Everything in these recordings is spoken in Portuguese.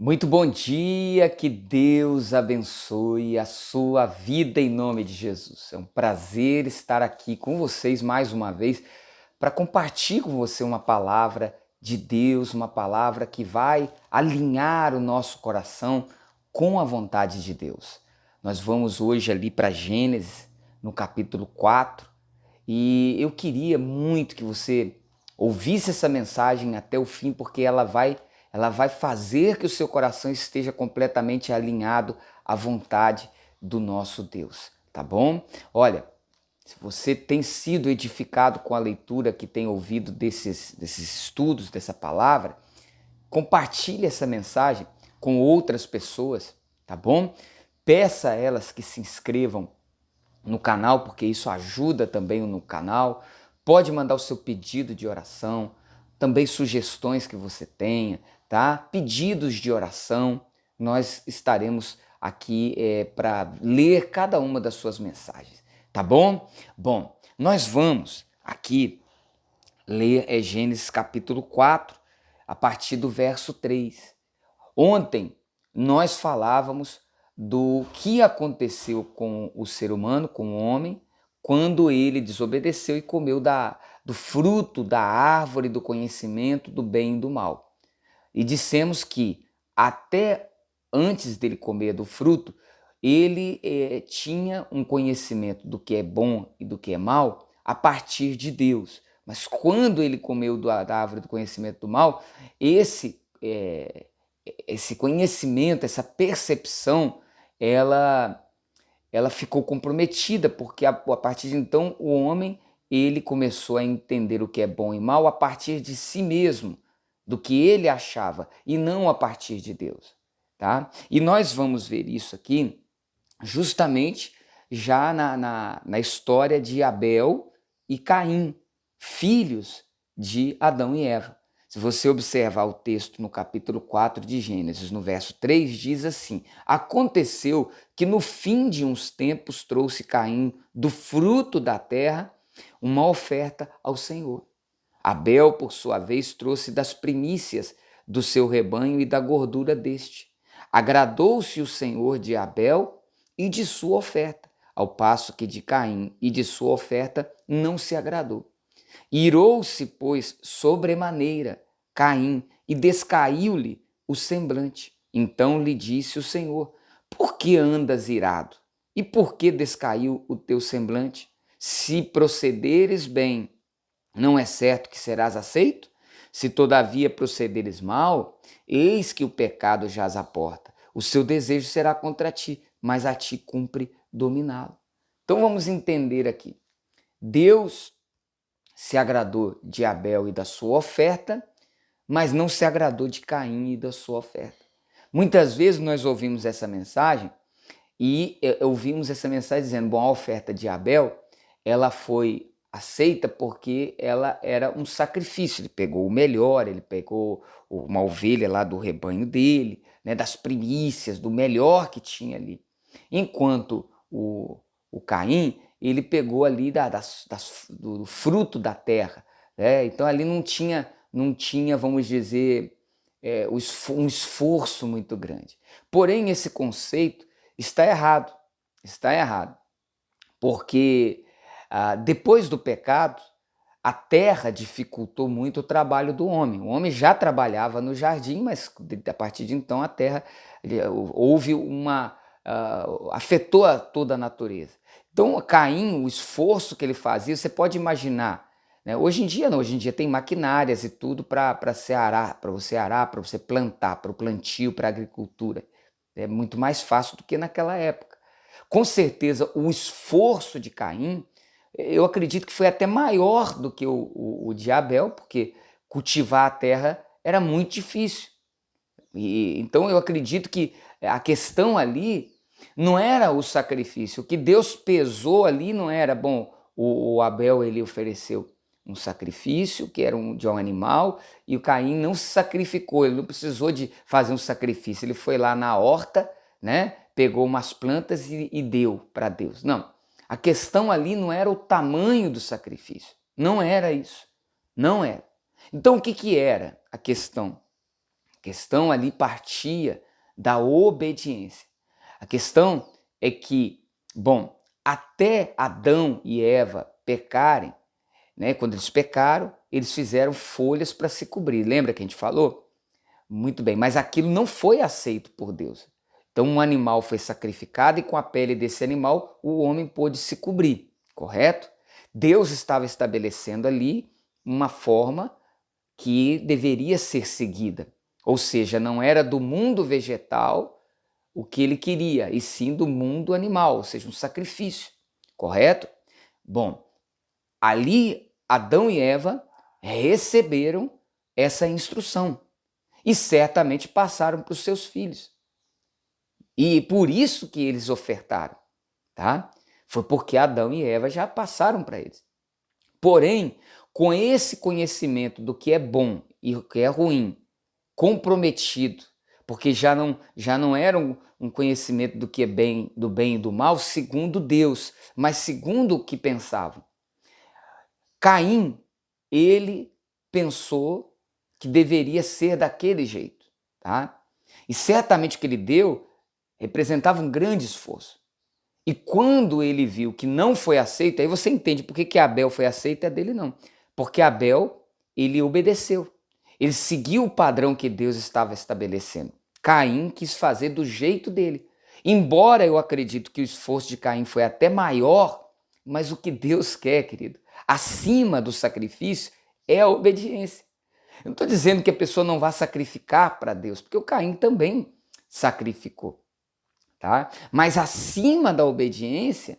Muito bom dia, que Deus abençoe a sua vida em nome de Jesus. É um prazer estar aqui com vocês mais uma vez para compartilhar com você uma palavra de Deus, uma palavra que vai alinhar o nosso coração com a vontade de Deus. Nós vamos hoje ali para Gênesis, no capítulo 4, e eu queria muito que você ouvisse essa mensagem até o fim, porque ela vai fazer que o seu coração esteja completamente alinhado à vontade do nosso Deus, tá bom? Olha, se você tem sido edificado com a leitura que tem ouvido desses estudos, dessa palavra, compartilhe essa mensagem com outras pessoas, tá bom? Peça a elas que se inscrevam no canal, porque isso ajuda também no canal. Pode mandar o seu pedido de oração, também sugestões que você tenha, tá? Pedidos de oração. Nós estaremos aqui para ler cada uma das suas mensagens, tá bom? Bom, nós vamos aqui ler Gênesis capítulo 4, a partir do verso 3. Ontem nós falávamos do que aconteceu com o ser humano, com o homem, quando ele desobedeceu e comeu do fruto da árvore do conhecimento do bem e do mal. E dissemos que até antes dele comer do fruto, ele tinha um conhecimento do que é bom e do que é mal a partir de Deus. Mas quando ele comeu da árvore do conhecimento do mal, esse conhecimento, essa percepção, ela ficou comprometida, porque a partir de então o homem ele começou a entender o que é bom e mal a partir de si mesmo, do que ele achava, e não a partir de Deus, tá? E nós vamos ver isso aqui justamente já na história de Abel e Caim, filhos de Adão e Eva. Se você observar o texto no capítulo 4 de Gênesis, no verso 3, diz assim: aconteceu que no fim de uns tempos trouxe Caim do fruto da terra uma oferta ao Senhor. Abel, por sua vez, trouxe das primícias do seu rebanho e da gordura deste. Agradou-se o Senhor de Abel e de sua oferta, ao passo que de Caim e de sua oferta não se agradou. Irou-se, pois, sobremaneira Caim e descaiu-lhe o semblante. Então lhe disse o Senhor: por que andas irado? E por que descaiu o teu semblante? Se procederes bem, não é certo que serás aceito? Se todavia procederes mal, eis que o pecado jaz à porta. O seu desejo será contra ti, mas a ti cumpre dominá-lo. Então vamos entender aqui. Deus se agradou de Abel e da sua oferta, mas não se agradou de Caim e da sua oferta. Muitas vezes nós ouvimos essa mensagem e ouvimos essa mensagem dizendo, bom, a oferta de Abel, ela foi aceita porque ela era um sacrifício. Ele pegou o melhor, ele pegou uma ovelha lá do rebanho dele, né, das primícias, do melhor que tinha ali. Enquanto o Caim, ele pegou ali do fruto da terra. Né? Então ali não tinha, vamos dizer, um esforço muito grande. Porém, esse conceito está errado, porque depois do pecado, a terra dificultou muito o trabalho do homem. O homem já trabalhava no jardim, mas a partir de então a terra houve afetou toda a natureza. Então, Caim, o esforço que ele fazia, você pode imaginar, né? Hoje em dia não, hoje em dia tem maquinárias e tudo para você arar, para você plantar, para o plantio, para a agricultura. É muito mais fácil do que naquela época. Com certeza, o esforço de Caim, eu acredito que foi até maior do que o de Abel, porque cultivar a terra era muito difícil. Então eu acredito que a questão ali não era o sacrifício. O que Deus pesou ali não era, bom, o Abel ele ofereceu um sacrifício, que era de um animal, e o Caim não se sacrificou, ele não precisou de fazer um sacrifício. Ele foi lá na horta, né, pegou umas plantas e deu para Deus. Não, a questão ali não era o tamanho do sacrifício. Não era isso. Não era. Então o que era a questão? questão ali partia da obediência. A questão é que, bom, até Adão e Eva pecarem, né, quando eles pecaram, eles fizeram folhas para se cobrir. Lembra que a gente falou? Muito bem, mas aquilo não foi aceito por Deus. Então um animal foi sacrificado e com a pele desse animal o homem pôde se cobrir, correto? Deus estava estabelecendo ali uma forma que deveria ser seguida. Ou seja, não era do mundo vegetal o que ele queria, e sim do mundo animal, ou seja, um sacrifício, correto? Bom, ali Adão e Eva receberam essa instrução e certamente passaram para os seus filhos. E por isso que eles ofertaram, tá? Foi porque Adão e Eva já passaram para eles. Porém, com esse conhecimento do que é bom e o que é ruim, comprometido, porque já não era um conhecimento do que é bem, do bem e do mal, segundo Deus, mas segundo o que pensavam. Caim, ele pensou que deveria ser daquele jeito, tá? E certamente o que ele deu representava um grande esforço. E quando ele viu que não foi aceito, aí você entende por que Abel foi aceito e a dele não. Porque Abel, ele obedeceu. Ele seguiu o padrão que Deus estava estabelecendo. Caim quis fazer do jeito dele. Embora eu acredito que o esforço de Caim foi até maior, mas o que Deus quer, querido, acima do sacrifício, é a obediência. Eu não estou dizendo que a pessoa não vá sacrificar para Deus, porque o Caim também sacrificou. Tá? Mas acima da obediência,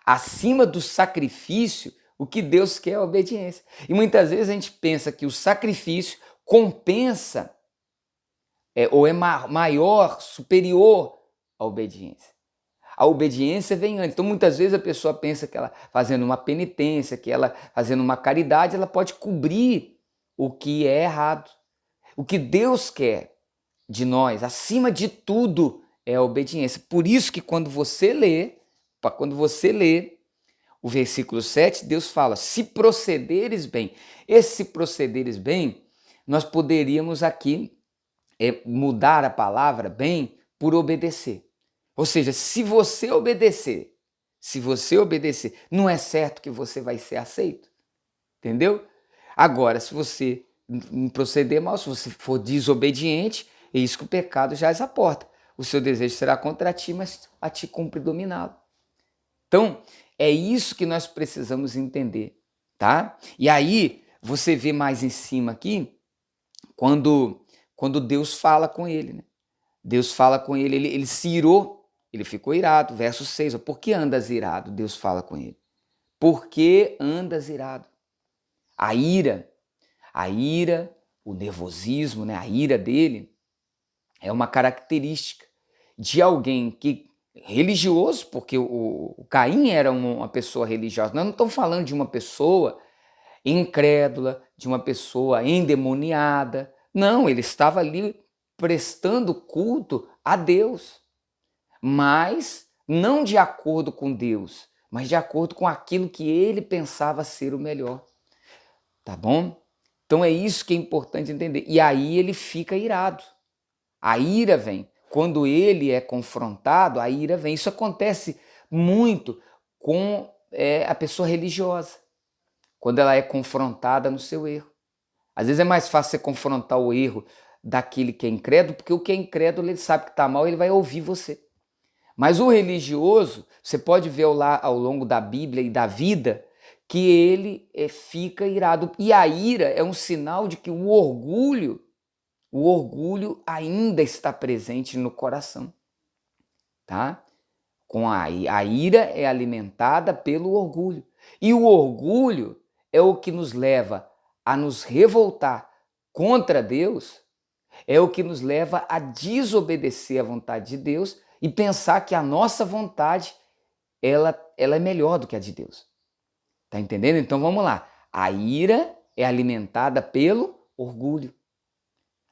acima do sacrifício, o que Deus quer é a obediência. E muitas vezes a gente pensa que o sacrifício compensa ou é maior, superior à obediência. A obediência vem antes. Então muitas vezes a pessoa pensa que ela fazendo uma penitência, que ela fazendo uma caridade, ela pode cobrir o que é errado. O que Deus quer de nós, acima de tudo, é a obediência. Por isso que quando você lê o versículo 7, Deus fala, se procederes bem. Esse procederes bem, nós poderíamos aqui mudar a palavra bem por obedecer. Ou seja, se você obedecer, não é certo que você vai ser aceito. Entendeu? Agora, se você proceder mal, se você for desobediente, é isso que o pecado jaz à porta. O seu desejo será contra ti, mas a ti cumpre dominá-lo. Então, é isso que nós precisamos entender, tá? E aí, você vê mais em cima aqui, quando Deus fala com ele, né? Deus fala com ele, ele se irou, ele ficou irado. Verso 6, ó, por que andas irado? Deus fala com ele. Por que andas irado? A ira, o nervosismo, né? A ira dele é uma característica de alguém que religioso, porque o Caim era uma pessoa religiosa. Nós não estamos falando de uma pessoa incrédula, de uma pessoa endemoniada. Não, ele estava ali prestando culto a Deus, mas não de acordo com Deus, mas de acordo com aquilo que ele pensava ser o melhor. Tá bom? Então é isso que é importante entender. E aí ele fica irado. A ira vem. Quando ele é confrontado, a ira vem. Isso acontece muito com a pessoa religiosa, quando ela é confrontada no seu erro. Às vezes é mais fácil você confrontar o erro daquele que é incrédulo, porque o que é incrédulo, ele sabe que está mal, ele vai ouvir você. Mas o religioso, você pode ver lá ao longo da Bíblia e da vida, que ele fica irado. E a ira é um sinal de que o orgulho ainda está presente no coração, tá? A ira é alimentada pelo orgulho. E o orgulho é o que nos leva a nos revoltar contra Deus, é o que nos leva a desobedecer à vontade de Deus e pensar que a nossa vontade ela é melhor do que a de Deus. Tá entendendo? Então vamos lá. A ira é alimentada pelo orgulho.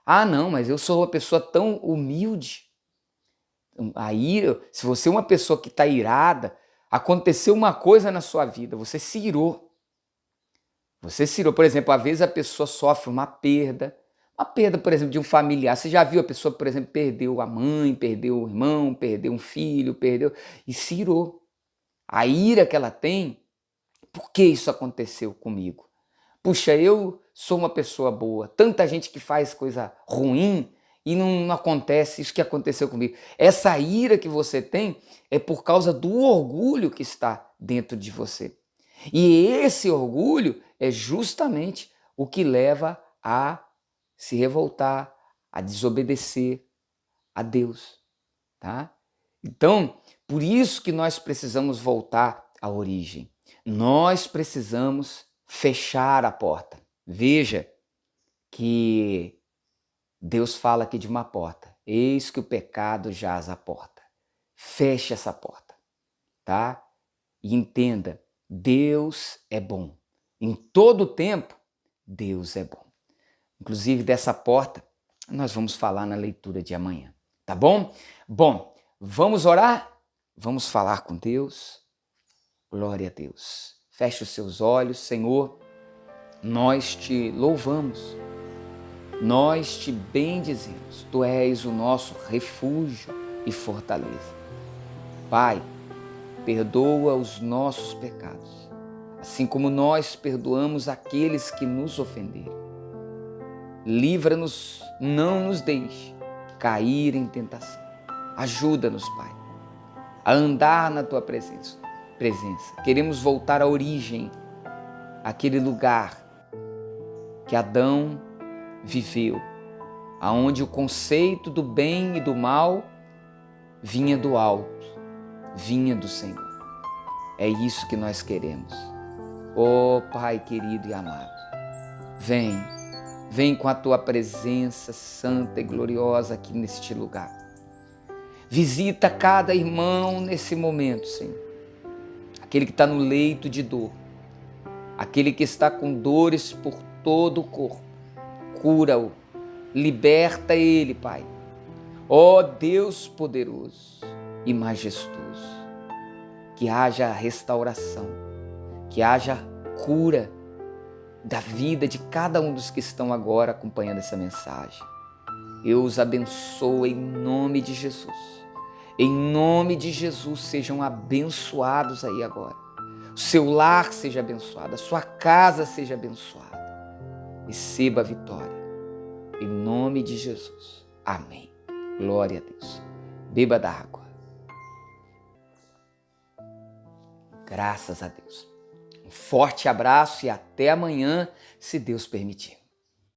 Ah, não, mas eu sou uma pessoa tão humilde. A ira, se você é uma pessoa que está irada, aconteceu uma coisa na sua vida, você se irou. Você se irou. Por exemplo, às vezes a pessoa sofre uma perda, Uma perda, por exemplo, de um familiar. Você já viu a pessoa, por exemplo, perdeu a mãe, perdeu o irmão, perdeu um filho, perdeu e se irou. A ira que ela tem, por que isso aconteceu comigo? Puxa, eu sou uma pessoa boa. Tanta gente que faz coisa ruim e não acontece isso que aconteceu comigo. Essa ira que você tem é por causa do orgulho que está dentro de você. E esse orgulho é justamente o que leva a se revoltar, a desobedecer a Deus, tá? Então, por isso que nós precisamos voltar à origem. Nós precisamos fechar a porta. Veja que Deus fala aqui de uma porta. Eis que o pecado jaz à porta. Feche essa porta, tá? E entenda, Deus é bom. Em todo tempo, Deus é bom. Inclusive dessa porta, nós vamos falar na leitura de amanhã, tá bom? Bom, vamos orar? Vamos falar com Deus? Glória a Deus. Feche os seus olhos, Senhor. Nós te louvamos, nós te bendizemos. Tu és o nosso refúgio e fortaleza. Pai, perdoa os nossos pecados, assim como nós perdoamos aqueles que nos ofenderam. Livra-nos, não nos deixe cair em tentação. Ajuda-nos, Pai, a andar na Tua presença. Queremos voltar à origem, àquele lugar que Adão viveu, aonde o conceito do bem e do mal vinha do alto, vinha do Senhor. É isso que nós queremos. Oh, Pai querido e amado, vem com a Tua presença santa e gloriosa aqui neste lugar. Visita cada irmão nesse momento, Senhor. Aquele que está no leito de dor, aquele que está com dores por todo o corpo, cura-o, liberta ele, Pai. Ó Deus poderoso e majestoso, que haja restauração, que haja cura da vida de cada um dos que estão agora acompanhando essa mensagem. Eu os abençoo em nome de Jesus. Em nome de Jesus, sejam abençoados aí agora. O seu lar seja abençoado, a sua casa seja abençoada. Receba a vitória. Em nome de Jesus. Amém. Glória a Deus. Beba da água. Graças a Deus. Um forte abraço e até amanhã, se Deus permitir.